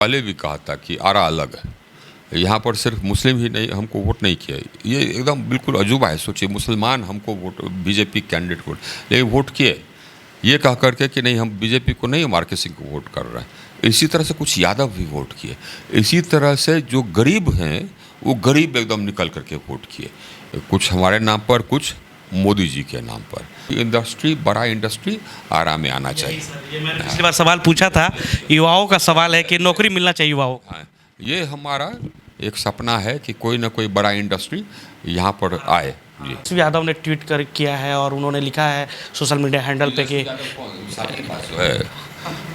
पहले भी कहा था कि आरा अलग है। यहाँ पर सिर्फ मुस्लिम ही नहीं हमको वोट नहीं किया। ये एकदम बिल्कुल अजूबा है। सोचिए, मुसलमान हमको वोट, बीजेपी कैंडिडेट को लेकिन वोट किए, ये कह करके कि नहीं हम बीजेपी को नहीं, आर के सिंह को वोट कर रहे हैं। इसी तरह से कुछ यादव भी वोट किए। इसी तरह से जो गरीब हैं वो गरीब एकदम निकल करके वोट किए, कुछ हमारे नाम पर, कुछ मोदी जी के नाम पर। इंडस्ट्री, बड़ा इंडस्ट्री आराम में आना चाहिए। ये मैंने पिछली बार सवाल पूछा था, युवाओं का सवाल है कि नौकरी मिलना चाहिए युवाओं को। हाँ, ये हमारा एक सपना है कि कोई ना कोई बड़ा इंडस्ट्री यहाँ पर आए। जी, तेजस्वी यादव ने ट्वीट कर किया है और उन्होंने लिखा है सोशल मीडिया हैंडल पे कि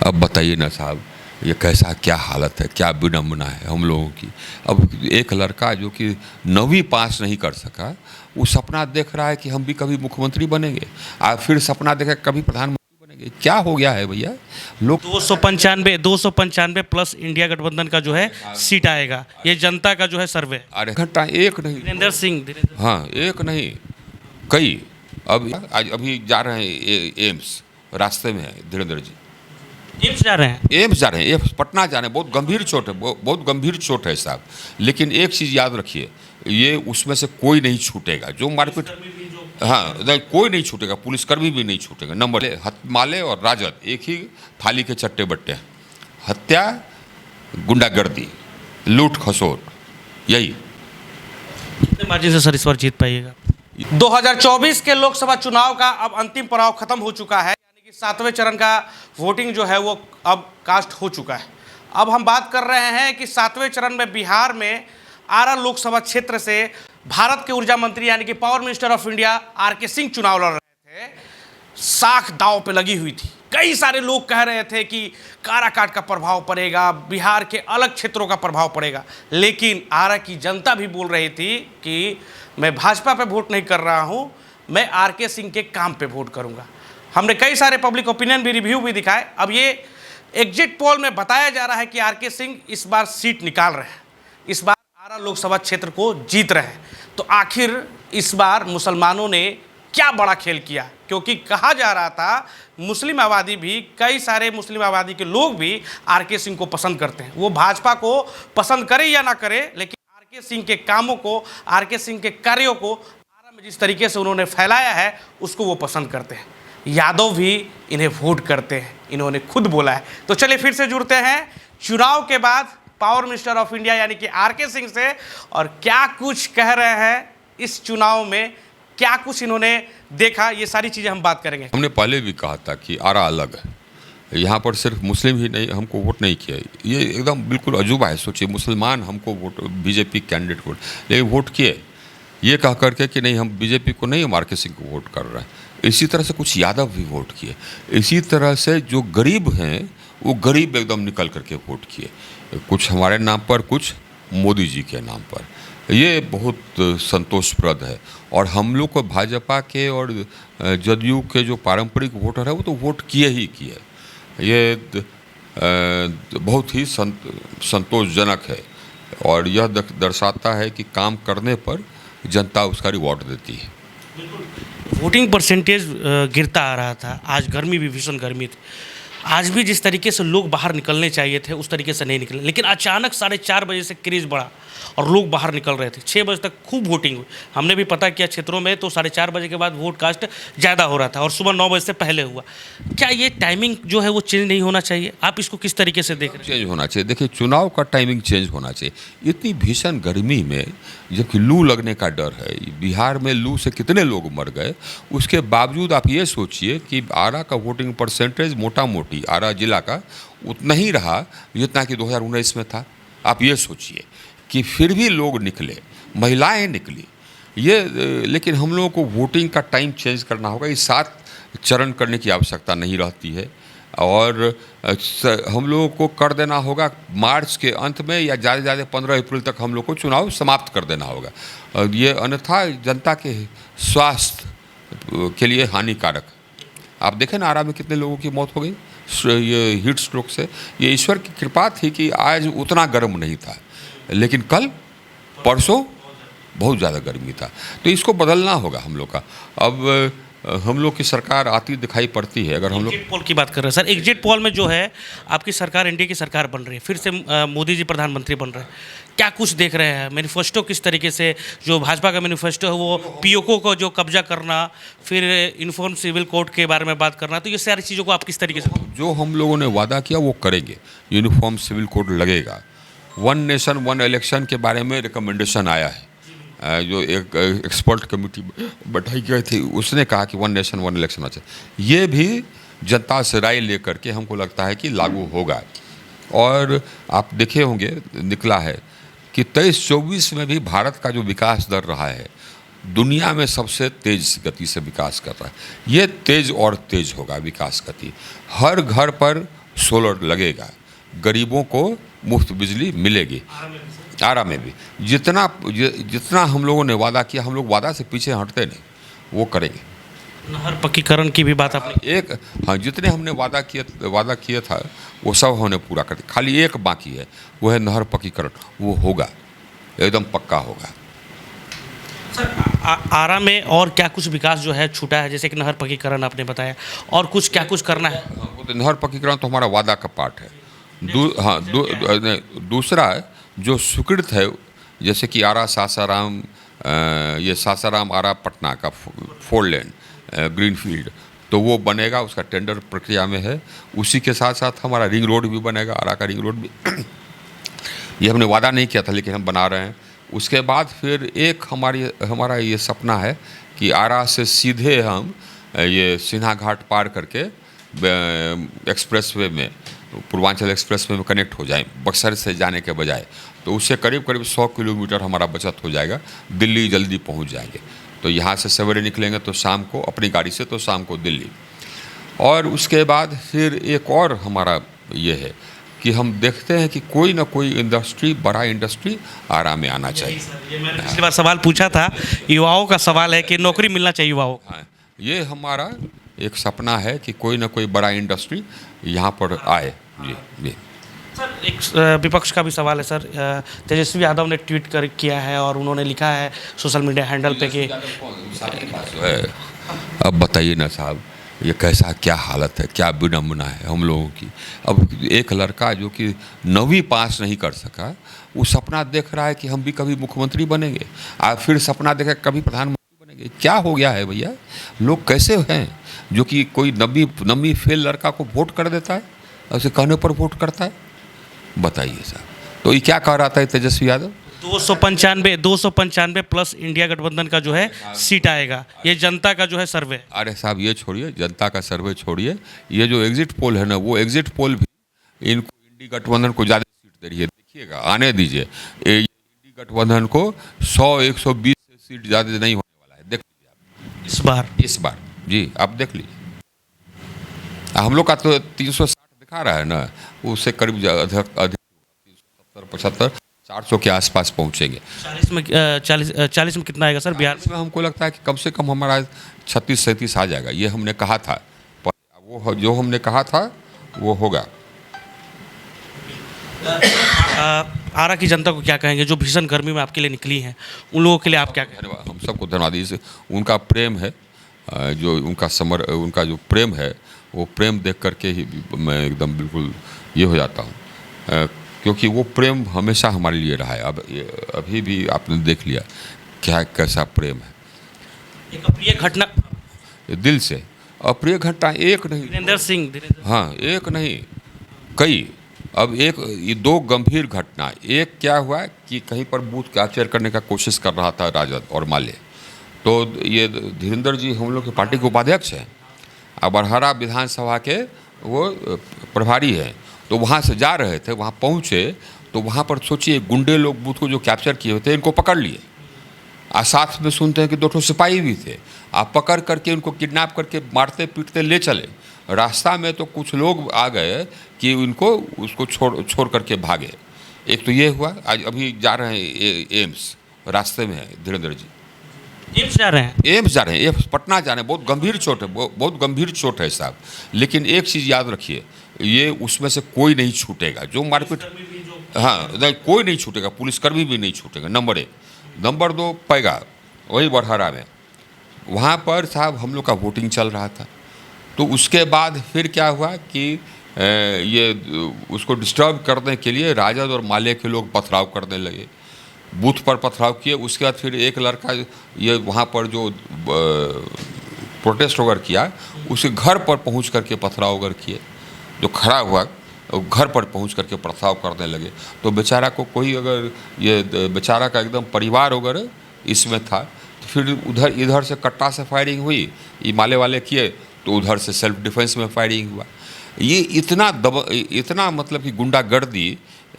अब बताइए ना साहब, ये कैसा क्या हालत है, क्या विडम्बना है हम लोगों की। अब एक लड़का जो कि 9वीं पास नहीं कर सका, वो सपना देख रहा है कि हम भी कभी मुख्यमंत्री बनेंगे, और फिर सपना देखा कभी प्रधानमंत्री बनेंगे। क्या हो गया है भैया? लोग 295 प्लस इंडिया गठबंधन का जो है सीट आएगा, ये जनता का जो है सर्वे। अरे घंटा एक नहीं, धीरेन्द्र सिंह हाँ एक नहीं कई। अब आज अभी जा रहे हैं एम्स, रास्ते में है धीरेन्द्र जी, एम्स जा रहे हैं। एम्स जा रहे हैं, एम्स पटना जा रहे हैं। बहुत गंभीर चोट है, बहुत गंभीर चोट है साहब। लेकिन एक चीज़ याद रखिए, ये उसमें से कोई नहीं छूटेगा जो मारपीट, हाँ नहीं, कोई नहीं छूटेगा, पुलिसकर्मी भी नहीं छूटेगा। नंबर माले और राजद एक ही थाली के चट्टे बट्टे हैं। हत्या, गुंडागर्दी, लूट खसोट, यही। कितने मार्जिन से सर इस बार जीत पाइएगा? 2024 के लोकसभा चुनाव का अब अंतिम पड़ाव खत्म हो चुका है, यानी कि 7वें चरण का वोटिंग जो है वो अब कास्ट हो चुका है। अब हम बात कर रहे हैं कि 7वें चरण में बिहार में आरा लोकसभा क्षेत्र से भारत के ऊर्जा मंत्री यानी कि power minister of India R K Singh चुनाव लड़ रहे थे। साख दांव पे लगी हुई थी। कई सारे लोग कह रहे थे कि काराकाट का प्रभाव पड़ेगा, बिहार के अलग क्षेत्रों का प्रभाव पड़ेगा, लेकिन आरा की जनता भी बोल रही थी कि मैं भाजपा पे वोट नहीं कर रहा हूं, मैं आर के सिंह के काम पे वोट करूंगा। हमने कई सारे पब्लिक ओपिनियन भी, रिव्यू भी दिखाए। अब ये एग्जिट पोल में बताया जा रहा है कि आर के सिंह इस बार सीट निकाल रहे हैं, इस बार आरा लोकसभा क्षेत्र को जीत रहे हैं। तो आखिर इस बार मुसलमानों ने क्या बड़ा खेल किया? क्योंकि कहा जा रहा था मुस्लिम आबादी भी, कई सारे मुस्लिम आबादी के लोग भी आर के सिंह को पसंद करते हैं। वो भाजपा को पसंद करे या ना करे, लेकिन आर के सिंह के कामों को, आर के सिंह के कार्यों को आरा में जिस तरीके से उन्होंने फैलाया है उसको वो पसंद करते हैं। यादव भी इन्हें वोट करते हैं, इन्होंने खुद बोला है। तो चलिए फिर से जुड़ते हैं चुनाव के बाद पावर मिनिस्टर ऑफ इंडिया यानी कि आर के सिंह से, और क्या कुछ कह रहे हैं इस चुनाव में, क्या कुछ इन्होंने देखा, ये सारी चीज़ें हम बात करेंगे। हमने पहले भी कहा था कि आरा अलग है। यहाँ पर सिर्फ मुस्लिम ही नहीं हमको वोट नहीं किया। ये एकदम बिल्कुल अजूबा है। सोचिए, मुसलमान हमको वोट, बीजेपी कैंडिडेट को लेकिन वोट किए, ये कह करके कि नहीं हम बीजेपी को नहीं, आर के सिंह को वोट कर रहे हैं। इसी तरह से कुछ यादव भी वोट किए। इसी तरह से जो गरीब हैं वो गरीब एकदम निकल करके वोट किए, कुछ हमारे नाम पर, कुछ मोदी जी के नाम पर। ये बहुत संतोषप्रद है। और हम लोग को भाजपा के और जदयू के जो पारंपरिक वोटर है वो तो वोट किए ही किए। ये बहुत ही संतोषजनक है, और यह दर्शाता है कि काम करने पर जनता उसका रिवॉर्ड देती है। वोटिंग परसेंटेज गिरता आ रहा था। आज गर्मी भी, भीषण गर्मी थी। आज भी जिस तरीके से लोग बाहर निकलने चाहिए थे उस तरीके से नहीं निकले, लेकिन अचानक 4:30 बजे से क्रेज बढ़ा और लोग बाहर निकल रहे थे। 6 बजे तक खूब वोटिंग हुई। हमने भी पता किया क्षेत्रों में, तो 4:30 बजे के बाद वोट कास्ट ज़्यादा हो रहा था और सुबह 9 बजे से पहले हुआ। क्या ये टाइमिंग जो है वो चेंज नहीं होना चाहिए? आप इसको किस तरीके से देख रहे हैं? चेंज होना चाहिए। देखिए, चुनाव का टाइमिंग चेंज होना चाहिए। इतनी भीषण गर्मी में जबकि लू लगने का डर है, बिहार में लू से कितने लोग मर गए, उसके बावजूद आप ये सोचिए कि आरा का वोटिंग परसेंटेज मोटा मोटी आरा जिला का उतना ही रहा जितना कि 2019 में था। आप ये सोचिए कि फिर भी लोग निकले, महिलाएं निकली। ये लेकिन हम लोगों को वोटिंग का टाइम चेंज करना होगा। इस 7 चरण करने की आवश्यकता नहीं रहती है, और हम लोगों को कर देना होगा मार्च के अंत में, या ज़्यादा से ज़्यादा 15 अप्रैल तक हम लोग को चुनाव समाप्त कर देना होगा। और ये अन्यथा जनता के स्वास्थ्य के लिए हानिकारक। आप देखें ना, आरा में कितने लोगों की मौत हो गई ये हीट स्ट्रोक से। ये ईश्वर की कृपा थी कि आज उतना गर्म नहीं था, लेकिन कल परसों बहुत ज़्यादा गर्मी था। तो इसको बदलना होगा हम लोग का। अब हम लोग की सरकार आती दिखाई पड़ती है। अगर हम लोग एग्जिट पोल की बात कर रहे हैं सर, एग्जिट पोल में जो है आपकी सरकार एनडीए की सरकार बन रही है, फिर से मोदी जी प्रधानमंत्री बन रहे हैं, क्या कुछ देख रहे हैं? मैनिफेस्टो किस तरीके से, जो भाजपा का मैनिफेस्टो है वो पीओके को जो कब्जा करना, फिर यूनिफॉर्म सिविल कोड के बारे में बात करना, तो ये सारी चीज़ों को आप किस तरीके से? जो हम लोगों ने वादा किया वो करेंगे। यूनिफॉर्म सिविल कोड लगेगा। वन नेशन वन इलेक्शन के बारे में रिकमेंडेशन आया है। जो एक एक्सपर्ट कमेटी बैठाई गई थी उसने कहा कि वन नेशन वन इलेक्शन होना चाहिए। ये भी जनता से राय लेकर के हमको लगता है कि लागू होगा। और आप देखे होंगे निकला है कि 23-24 में भी भारत का जो विकास दर रहा है दुनिया में सबसे तेज गति से विकास कर रहा है। ये तेज और तेज होगा विकास गति। हर घर पर सोलर लगेगा, गरीबों को मुफ्त बिजली मिलेगी, आरा में भी। जितना हम लोगों ने वादा किया, हम लोग वादा से पीछे हटते नहीं, वो करेंगे। नहर पक्कीकरण की भी बात आपने, हाँ, जितने हमने वादा किया था वो सब हमने पूरा कर दिया। खाली एक बाकी है, वो है नहर पक्कीकरण। वो होगा, एकदम पक्का होगा। सर आरा में और क्या कुछ विकास जो है छूटा है? जैसे कि नहर पक्कीकरण आपने बताया, और कुछ क्या कुछ करना है? वो तो नहर पक्कीकरण तो हमारा वादा का पार्ट है। दूसरा जो स्वीकृत है, जैसे कि आरा सासाराम, ये सासाराम आरा पटना का 4 लेन ग्रीनफील्ड, तो वो बनेगा, उसका टेंडर प्रक्रिया में है। उसी के साथ साथ हमारा रिंग रोड भी बनेगा, आरा का रिंग रोड भी। ये हमने वादा नहीं किया था लेकिन हम बना रहे हैं। उसके बाद फिर एक हमारा ये सपना है कि आरा से सीधे हम ये सिन्हा घाट पार करके एक्सप्रेसवे में, पूर्वांचल एक्सप्रेसवे में कनेक्ट हो जाए, बक्सर से जाने के बजाय। तो उससे करीब 100 किलोमीटर हमारा बचत हो जाएगा, दिल्ली जल्दी पहुंच जाएंगे। तो यहाँ से सवेरे निकलेंगे तो शाम को अपनी गाड़ी से, तो शाम को दिल्ली। और उसके बाद फिर एक और हमारा ये है कि हम देखते हैं कि कोई ना कोई इंडस्ट्री, बड़ा इंडस्ट्री आरा में आना चाहिए। ये मैंने पिछली बार सवाल पूछा था, युवाओं का सवाल है कि नौकरी मिलना चाहिए युवाओं को। हाँ, ये हमारा एक सपना है कि कोई ना कोई बड़ा इंडस्ट्री यहाँ पर आए। जी। सर एक विपक्ष का भी सवाल है सर, तेजस्वी यादव ने ट्वीट किया है और उन्होंने लिखा है सोशल मीडिया हैंडल पे कि अब बताइए ना साहब, ये कैसा क्या हालत है, क्या विडम्बना है हम लोगों की। अब एक लड़का जो कि 9वीं पास नहीं कर सका, वो सपना देख रहा है कि हम भी कभी मुख्यमंत्री बनेंगे, और फिर सपना देखा कभी प्रधानमंत्री बनेंगे। क्या हो गया है भैया? लोग कैसे हैं जो कि कोई 9वीं फेल लड़का को वोट कर देता है, उसे कहने पर वोट करता है? बताइए साहब। तो ये क्या कह रहा था तेजस्वी यादव? 295 प्लस इंडिया गठबंधन का जो है सीट आएगा, ये जनता का जो है सर्वे। अरे साहब ये छोड़िए, जनता का सर्वे छोड़िए, ये जो एग्जिट पोल है ना, वो एग्जिट पोल भी इनको इंडी गठबंधन को ज़्यादा सीट दे रही है। देखिएगा, आने दीजिए, इंडी गठबंधन को 100-120 सीट ज़्यादा नहीं होने वाला है। देख लीजिए आप इस बार जी, आप देख लीजिए। हम लोग का तो 360 दिखा रहा है ना, उससे करीब 370-75 400 के आसपास पहुंचेंगे। 40 में कितना आएगा सर बिहार में? हमको लगता है कि कम से कम हमारा 36-37 आ जाएगा। ये हमने कहा था, वो जो हमने कहा था वो होगा। आरा की जनता को क्या कहेंगे जो भीषण गर्मी में आपके लिए निकली हैं, उन लोगों के लिए आप क्या कहेंगे? हम सबको धन्यवाद। इसे उनका प्रेम है, जो उनका जो प्रेम है, वो प्रेम देख करके ही मैं एकदम बिल्कुल ये हो जाता हूँ, क्योंकि वो प्रेम हमेशा हमारे लिए रहा है। अभी भी आपने देख लिया क्या कैसा प्रेम है। एक अप्रिय घटना, दिल से अप्रिय घटना एक नहीं, धीरेन्द्र सिंह, हाँ एक नहीं, कई। अब ये 2 गंभीर घटना। एक क्या हुआ कि कहीं पर बूथ कैप्चर करने का कोशिश कर रहा था राजद और माले, तो ये धीरेन्द्र जी हम लोग के पार्टी के उपाध्यक्ष हैं, बरहरा विधानसभा के वो प्रभारी हैं। तो वहाँ से जा रहे थे, वहाँ पहुँचे तो वहाँ पर सोचिए गुंडे लोग बूथ को जो कैप्चर किए हुए थे इनको पकड़ लिए, और साथ में सुनते हैं कि 2 सिपाही भी थे। आप पकड़ करके उनको किडनैप करके मारते पीटते ले चले। रास्ता में तो कुछ लोग आ गए कि उसको छोड़ करके भागे। एक तो ये हुआ। आज अभी जा रहे हैं एम्स, रास्ते में है धीरेन्द्र जी, एम्स जा रहे हैं, पटना जा रहे हैं। बहुत गंभीर चोट है, बहुत गंभीर चोट है साहब। लेकिन एक चीज़ याद रखिए, ये उसमें से कोई नहीं छूटेगा जो मारपीट, हाँ नहीं, कोई नहीं छूटेगा, पुलिसकर्मी भी नहीं छूटेगा। नंबर 1। नंबर 2, पैगा वही बरहरा में वहाँ पर साहब हम लोग का वोटिंग चल रहा था। तो उसके बाद फिर क्या हुआ कि उसको डिस्टर्ब करने के लिए राजद और माले के लोग पथराव करने लगे, बूथ पर पथराव किए। उसके बाद फिर एक लड़का ये वहाँ पर जो प्रोटेस्ट वगैरह किया, उसके घर पर पहुँच करके पथराव वगैरह किए। जो खड़ा हुआ घर पर पहुँच करके पथराव करने लगे। तो बेचारा को कोई अगर ये बेचारा का एकदम परिवार वगैरह इसमें था, तो फिर इधर से कट्टा से फायरिंग हुई, ये माले वाले किए, तो उधर से सेल्फ डिफेंस में फायरिंग हुआ। ये इतना मतलब कि गुंडागर्दी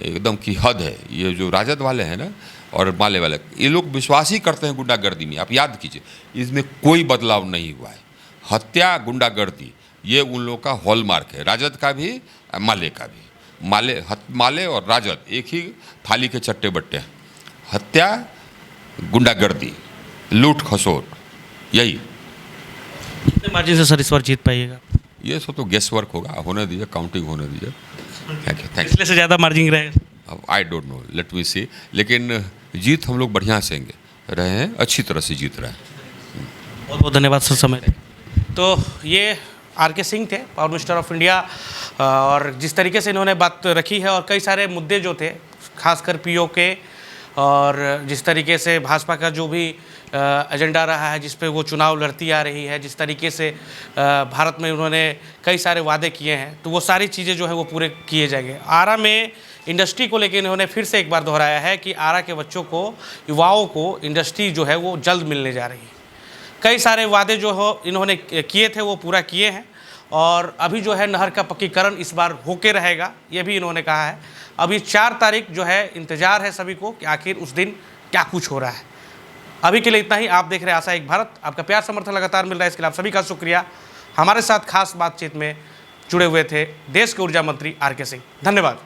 एकदम की हद है। ये जो राजद वाले हैं ना और माले वाले, ये लोग विश्वास ही करते हैं गुंडागर्दी में। आप याद कीजिए, इसमें कोई बदलाव नहीं हुआ है। हत्या, गुंडागर्दी, ये उन लोगों का हॉलमार्क है, राजद का भी माले का भी। माले और राजद एक ही थाली के चट्टे बट्टे हैं। हत्या, गुंडागर्दी, लूट खसोट, यही। कितने मार्जिन से सर इस बार जीत पाइएगा? ये सब तो गेस वर्क होगा, होने दीजिए, काउंटिंग होने दीजिए। Thank you. पिछले से ज़्यादा मार्जिन रहेगा? अब I don't know, let me see. लेकिन जीत हम लोग बढ़िया से रहे हैं, अच्छी तरह से जीत रहे हैं। बहुत बहुत धन्यवाद सर समय देने। तो ये आर.के. सिंह थे, पावर मिनिस्टर ऑफ इंडिया, और जिस तरीके से इन्होंने बात रखी है और कई सारे मुद्दे जो थे, खासकर पीओके और जिस तरीके से भाजपा का जो भी एजेंडा रहा है, जिस पे वो चुनाव लड़ती आ रही है, जिस तरीके से भारत में उन्होंने कई सारे वादे किए हैं, तो वो सारी चीज़ें जो है वो पूरे किए जाएंगे। आरा में इंडस्ट्री को लेकर इन्होंने फिर से एक बार दोहराया है कि आरा के बच्चों को, युवाओं को इंडस्ट्री जो है वो जल्द मिलने जा रही है। कई सारे वादे जो हो इन्होंने किए थे वो पूरा किए हैं, और अभी जो है नहर का पक्कीकरण इस बार होके रहेगा, ये भी इन्होंने कहा है। अभी 4 तारीख जो है इंतज़ार है सभी को कि आखिर उस दिन क्या कुछ हो रहा है। अभी के लिए इतना ही। आप देख रहे हैं आशा एक भारत। आपका प्यार समर्थन लगातार मिल रहा है, इसके लिए आप सभी का शुक्रिया। हमारे साथ खास बातचीत में जुड़े हुए थे देश के ऊर्जा मंत्री आर.के. सिंह। धन्यवाद।